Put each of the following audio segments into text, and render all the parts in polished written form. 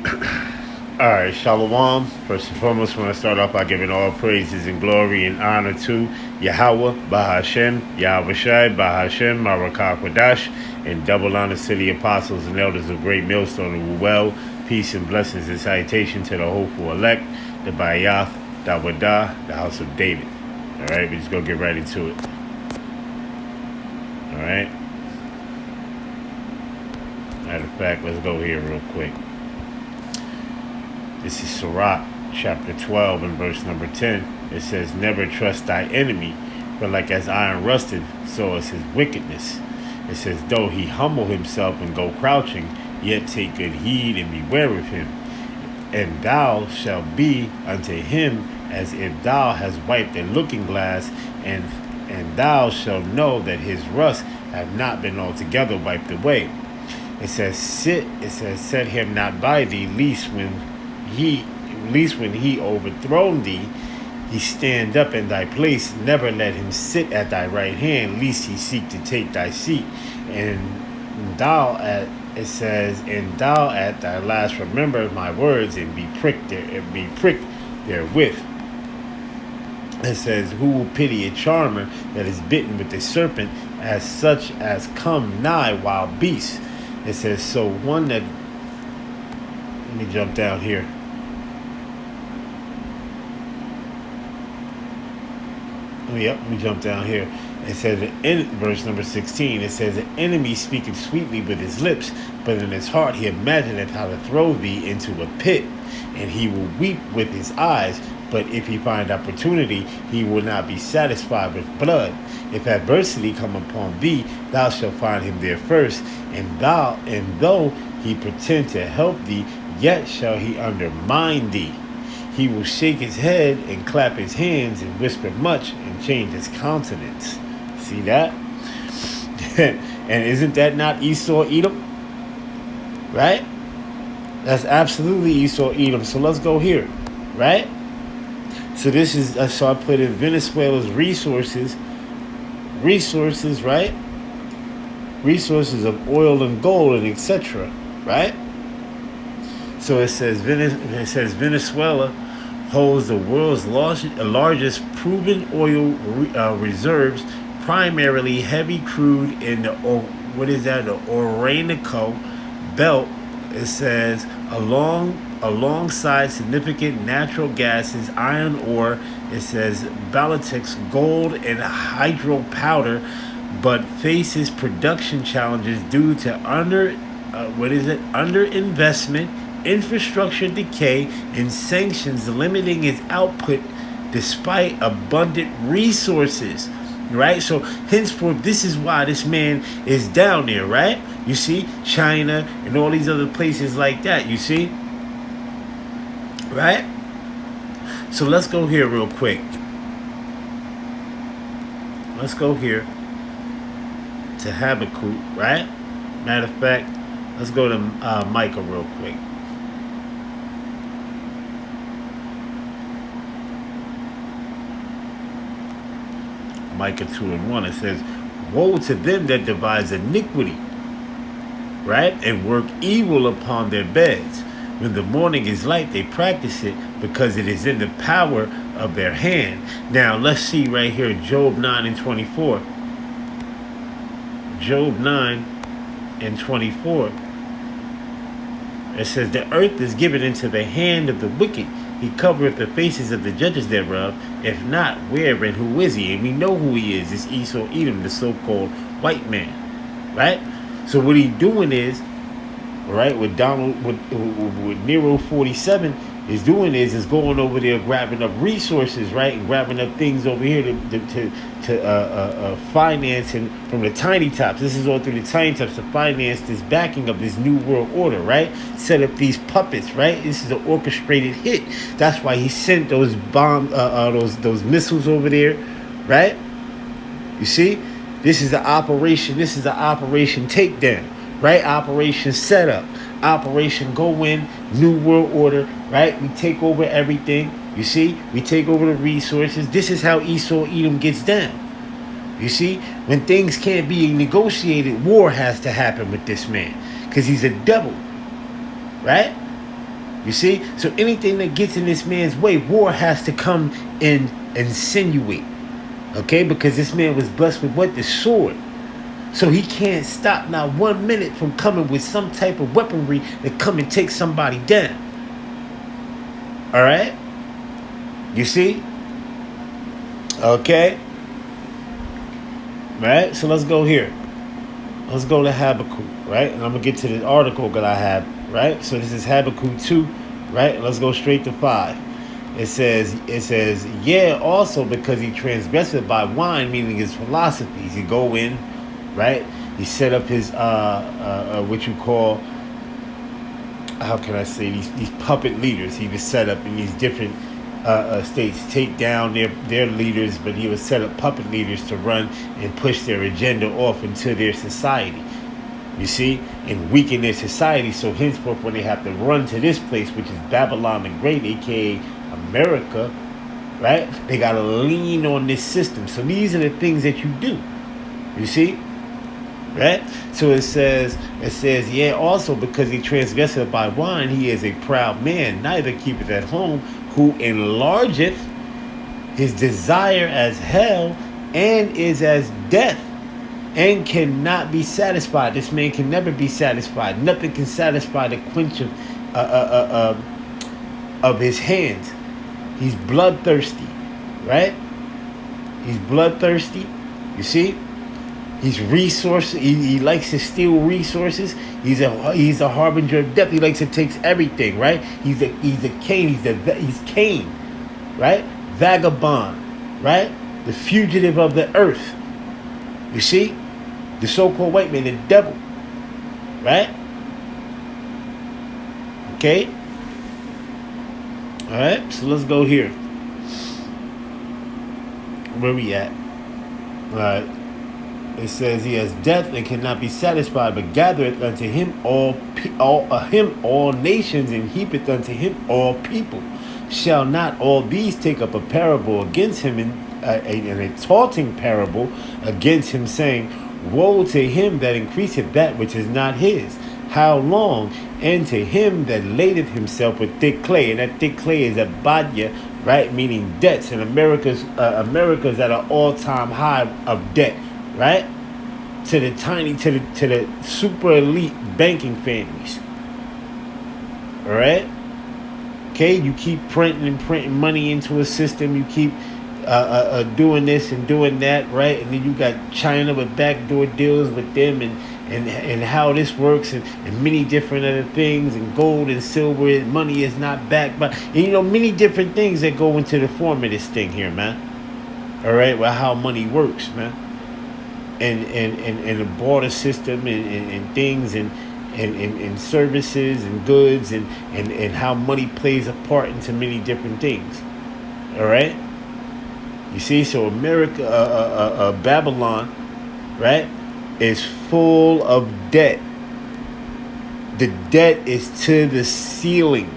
Alright, Shalom. First and foremost, I want to start off by giving all praises and glory and honor to Yahweh, Bahashem, Yahweh Shai, Bahashem, Marakah Kwadash, and double honor to the apostles and elders of Great Millstone who well. Peace and blessings and salutation to the hopeful elect, the Bayath, Dawadah, the house of David. Alright, we just go get right into it. Alright. Matter of fact, let's go here real quick. This is Sirach, chapter 12, and verse number 10. It says, "Never trust thy enemy, for like as iron rusted, so is his wickedness." It says, "Though he humble himself and go crouching, yet take good heed and beware of him. And thou shalt be unto him as if thou hast wiped a looking glass, and thou shalt know that his rust have not been altogether wiped away." It says, "Set him not by thee, least when he overthrown thee, he stand up in thy place. Never let him sit at thy right hand, lest he seek to take thy seat. And thou at thy last remember my words, and be pricked therewith." It says, "Who will pity a charmer that is bitten with a serpent, as such as come nigh wild beasts?" It says, "So one that..." Let me jump down here. Let me jump down here. It says in verse number 16, it says, "The enemy speaketh sweetly with his lips, but in his heart he imagineth how to throw thee into a pit. And he will weep with his eyes, but if he find opportunity, he will not be satisfied with blood. If adversity come upon thee, thou shalt find him there first. And though he pretend to help thee, yet shall he undermine thee. He will shake his head and clap his hands and whisper much and change his countenance." See that? And isn't that not Esau Edom? Right? That's absolutely Esau Edom. So let's go here. Right? So this is, so I put in Venezuela's resources, right? Resources of oil and gold and etc. Right? So it says Venezuela holds the world's largest proven oil reserves, primarily heavy crude in the the Orinoco belt. It says alongside significant natural gases, iron ore. It says ballistics, gold, and hydropowder, but faces production challenges due to underinvestment, infrastructure decay, and sanctions limiting its output despite abundant resources. Right? So henceforth, this is why this man is down there, right? You see, China and all these other places like that, you see? Right? So let's go here real quick. Let's go here to Habakkuk, right? Matter of fact, let's go to Micah real quick. Micah 2:1, it says, "Woe to them that devise iniquity, right, and work evil upon their beds. When the morning is light, they practice it, because it is in the power of their hand." Now, let's see right here, Job 9:24. Job 9:24. It says, "The earth is given into the hand of the wicked. He covereth the faces of the judges thereof. If not, where and who is he?" And we know who he is. It's Esau Edom, the so-called white man. Right? So what he's doing is, right, with Nero 47 is doing is going over there grabbing up resources, right, and grabbing up things over here to finance, and from the tiny tops. This is all through the tiny tops to finance this backing of this new world order, right? Set up these puppets, right? This is an orchestrated hit. That's why he sent those those missiles over there, right? You see, this is the operation. This is the operation takedown, right? Operation setup. Operation go in, new world order, right? We take over everything. You see, we take over the resources. This is how Esau Edom gets down. You see, when things can't be negotiated, war has to happen with this man, because he's a devil, right? You see? So anything that gets in this man's way, war has to come and insinuate. Okay? Because this man was blessed with what? The sword. So he can't stop not 1 minute from coming with some type of weaponry to come and take somebody down. All right? You see? Okay? Right? So let's go here. Let's go to Habakkuk, right? And I'm going to get to the article that I have, right? So this is Habakkuk 2, right? Let's go straight to 5. It says, yeah, also because he transgressed by wine, meaning his philosophies. He go in, right? He set up his, what you call, how can I say, these puppet leaders. He was set up in these different states, take down their leaders, but he would set up puppet leaders to run and push their agenda off into their society. You see, and weaken their society. So henceforth, when they have to run to this place, which is Babylon the Great, aka America, right? They gotta lean on this system. So these are the things that you do. You see, right? So it says, yeah, also because he transgresseth by wine, he is a proud man, neither keepeth at home, who enlargeth his desire as hell, and is as death, and cannot be satisfied. This man can never be satisfied. Nothing can satisfy the quench of his hands. He's bloodthirsty, right? He's bloodthirsty. You see, he's resource. He likes to steal resources. He's a harbinger of death. He likes to take everything, right? He's Cain. He's Cain, right? Vagabond, right? The fugitive of the earth. You see, the so-called white man, the devil, right? Okay. All right. So let's go here. Where we at? All right. It says he has death and cannot be satisfied, but gathereth unto him all nations, and heapeth unto him all people. Shall not all these take up a parable against him, and a taunting parable against him, saying, woe to him that increaseth that which is not his. How long? And to him that ladeth himself with thick clay. And that thick clay is a badya, right? Meaning debts. And America's at an all-time high of debt, right? To the super elite banking families. All right? Okay, you keep printing money into a system. You keep doing this and doing that, right? And then you got China with backdoor deals with them, and how this works, and many different other things, and gold and silver, and money is not backed by, and many different things that go into the form of this thing here, man. All right, well, how money works, man, and the border system, and things, and services and goods, and how money plays a part into many different things. All right. You see, so America, Babylon, right, is full of debt. The debt is to the ceiling.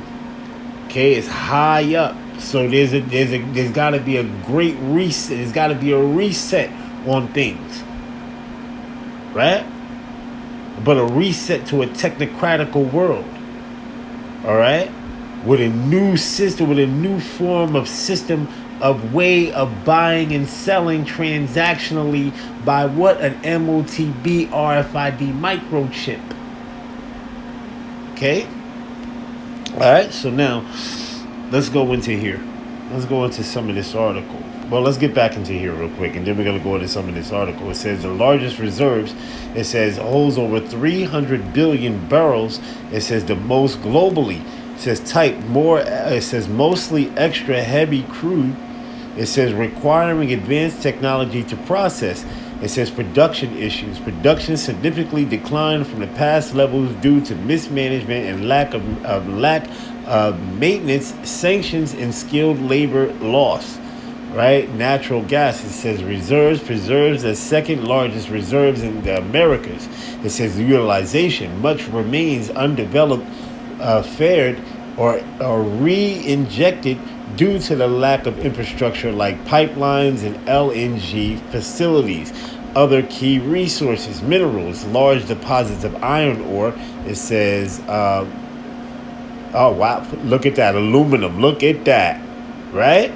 Okay, it's high up. So there's got to be a great reset. There's got to be a reset on things, right? But a reset to a technocratical world. All right, with a new system, with a new form of system, of way of buying and selling transactionally by what? An MOTB RFID microchip. Okay? Alright, so now let's go into here. Let's go into some of this article. Well, let's get back into here real quick, and then we're going to go into some of this article. It says the largest reserves, it says, holds over 300 billion barrels. It says the most globally. It says type more. It says mostly extra heavy crude. It says requiring advanced technology to process. It says production issues. Production significantly declined from the past levels due to mismanagement and lack of maintenance, sanctions, and skilled labor loss. Right? Natural gas. It says preserves the second largest reserves in the Americas. It says utilization. Much remains undeveloped, fared or re-injected due to the lack of infrastructure like pipelines and LNG facilities. Other key resources, minerals, large deposits of iron ore. It says Oh wow! Look at that aluminum. Look at that, right?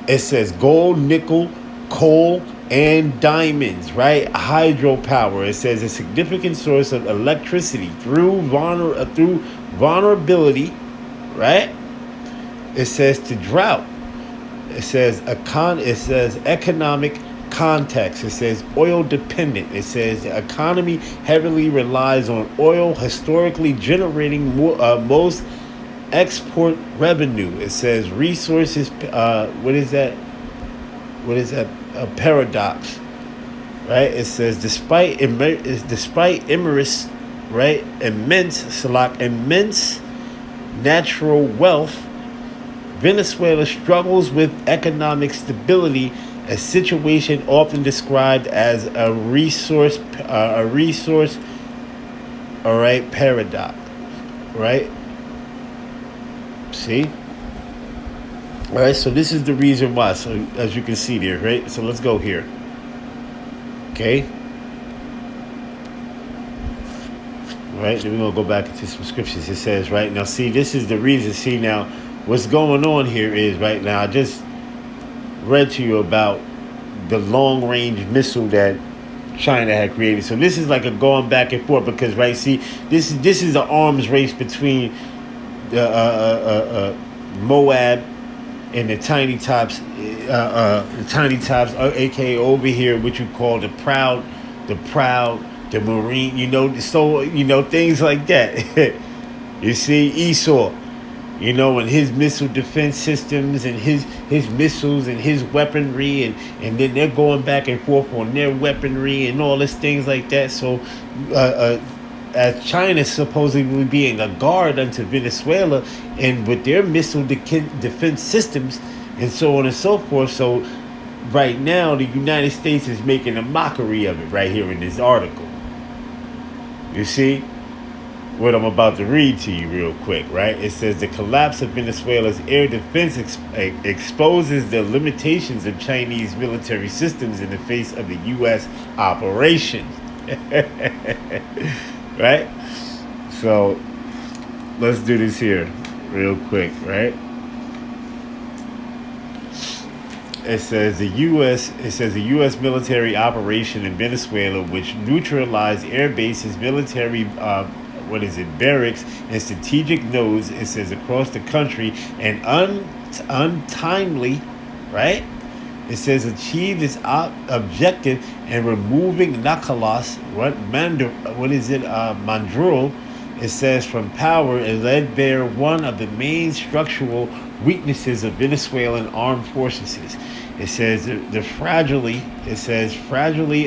It says gold, nickel, coal, and diamonds, right? Hydropower. It says a significant source of electricity through vulnerability, right? It says to drought. It says It says economic context. It says oil dependent. It says the economy heavily relies on oil, historically generating most export revenue. It says resources. What is that? What is that? A paradox, right? It says despite right, immense natural wealth, Venezuela struggles with economic stability, a situation often described as all right, paradox, right? See? All right, so this is the reason why. So as you can see there, right? So let's go here. Okay? Right? Then we're going to go back into some scriptures. It says, right now, see, this is the reason. See, now, what's going on here is, right now, I just read to you about the long-range missile that China had created. So this is like a going back and forth because, right, see, this is an arms race between the Moab and the tiny tops, aka over here, what you call the proud, the Marine, so things like that. You see, Esau, and his missile defense systems and his missiles and his weaponry, and then they're going back and forth on their weaponry and all this things like that. So, as China supposedly being a guard unto Venezuela, and with their missile defense systems, and so on and so forth. So, right now, the United States is making a mockery of it right here in this article. You see what I'm about to read to you real quick, right? It says the collapse of Venezuela's air defense exposes the limitations of Chinese military systems in the face of the U.S. operations. Right? So let's do this here real quick, right? It says the U.S. military operation in Venezuela, which neutralized air bases, military barracks, and strategic nodes. It says across the country, and untimely, right? It says achieved its objective and removing Nicolas Maduro. It says from power and led bear one of the main structural weaknesses of Venezuelan armed forces. It says the fragility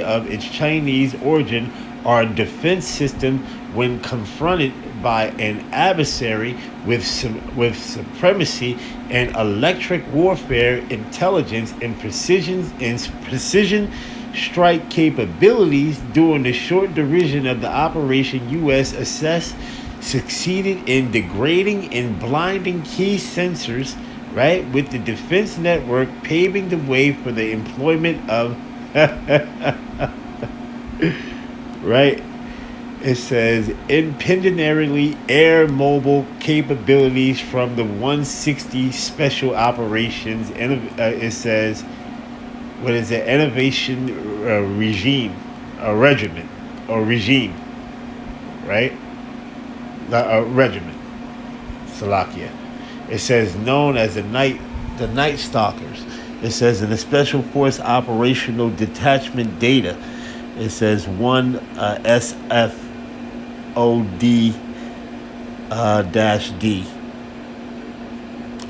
of its Chinese origin, our defense system, when confronted by an adversary with supremacy and electric warfare, intelligence, and precision strike capabilities during the short duration of the operation, U.S. assessed succeeded in degrading and blinding key sensors, right, with the defense network paving the way for the employment of right. It says independently air mobile capabilities from the 160 special operations, and it says what is it, innovation regime right? Regiment, Salakia. It says known as the Night Stalkers. It says in the Special Force Operational Detachment data. It says one SFOD -D.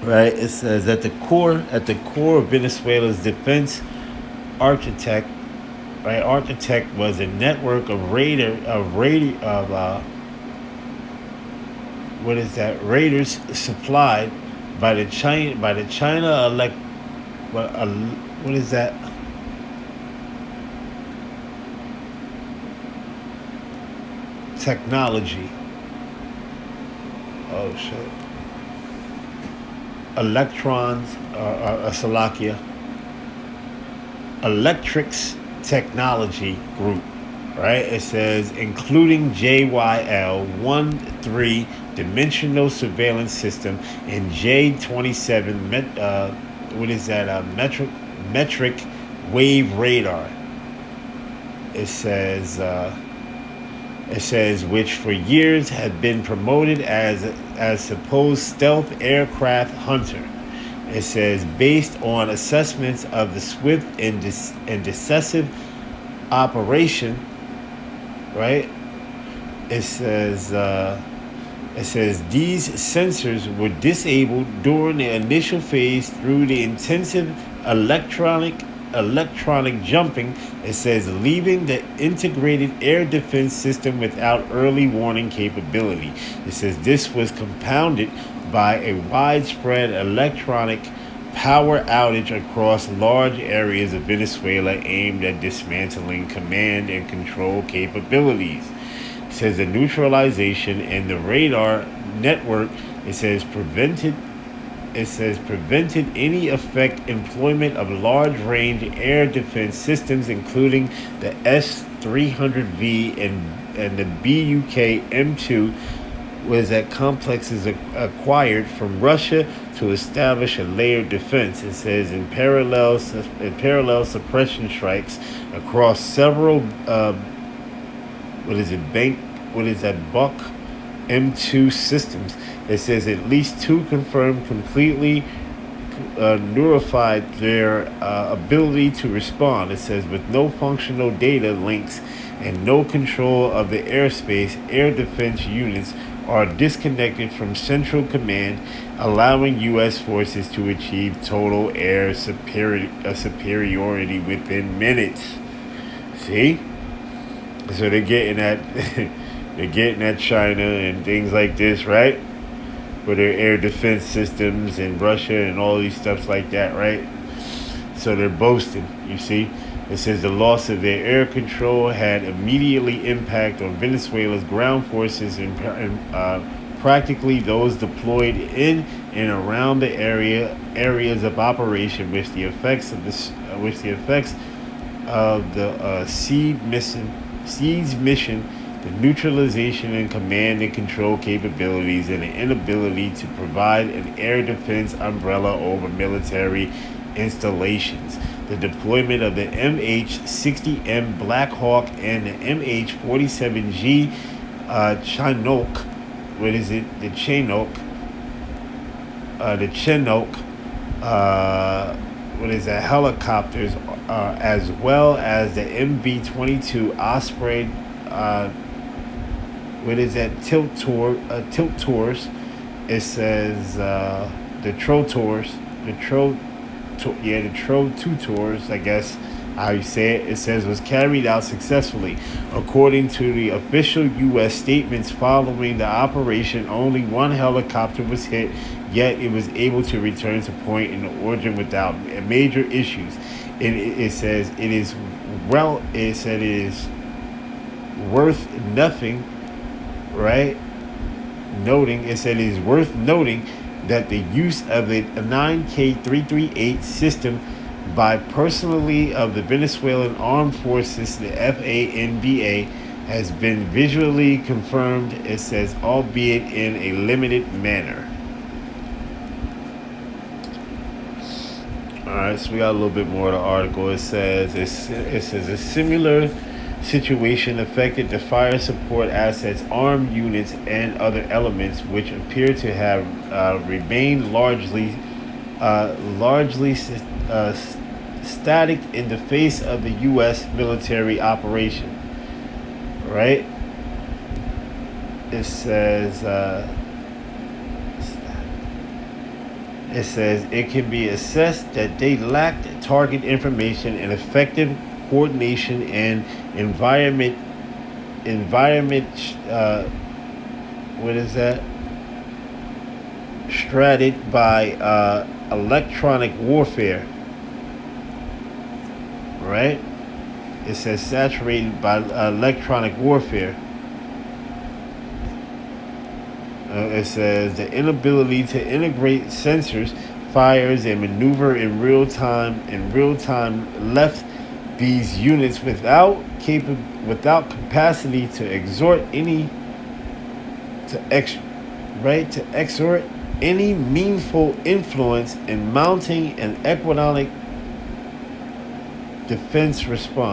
Right. It says at the core of Venezuela's defense architect was a network of raiders supplied by the China technology. Oh shit. Salakia. Electrics Technology Group. right? It says including JYL 1 3 dimensional surveillance system and J27 what is that metric wave radar. It says which for years had been promoted as supposed stealth aircraft hunter. It says based on assessments of the swift and decisive operation, right? It says these sensors were disabled during the initial phase through the intensive electronic jumping. It says leaving the integrated air defense system without early warning capability. It says this was compounded by a widespread electronic power outage across large areas of Venezuela aimed at dismantling command and control capabilities. It says the neutralization and the radar network, it says prevented any effect employment of large range air defense systems, including the S-300V and the BUK M2, was that complexes acquired from Russia to establish a layered defense. It says in parallel suppression strikes across several Buck M2 systems. It says at least 2 confirmed completely nullified their ability to respond. It says with no functional data links and no control of the airspace, air defense units are disconnected from central command, allowing U.S. forces to achieve total air superiority within minutes. See? So they're getting at China and things like this, right? For their air defense systems and Russia and all these stuffs like that, right? So they're boasting, you see? It says the loss of their air control had immediately impact on Venezuela's ground forces and practically those deployed in and around the areas of operation, which the effects of the SEAD's mission, the neutralization and command and control capabilities, and the inability to provide an air defense umbrella over military installations. The deployment of the MH-60M Black Hawk and the MH-47G Chinook, helicopters, as well as the MV-22 Osprey, tilt tours. It says the Tro-2 I guess how you say it. It says was carried out successfully. According to the official U.S. statements following the operation, only 1 helicopter was hit, yet it was able to return to point in the origin without major issues. It says it is worth nothing, right? It said it is worth noting that the use of the 9K338 system by personnel of the Venezuelan Armed Forces, the FANBA, has been visually confirmed, it says, albeit in a limited manner. Alright, so we got a little bit more of the article. It says a similar situation affected the fire support assets, armed units, and other elements, which appear to have remained largely static in the face of the U.S. military operation. Right? It says it can be assessed that they lacked target information and effective coordination and environment strated by electronic warfare, right? It says saturated by electronic warfare. It says the inability to integrate sensors, fires, and maneuver in real time left these units without without capacity to exert any meaningful influence in mounting an economic defense response.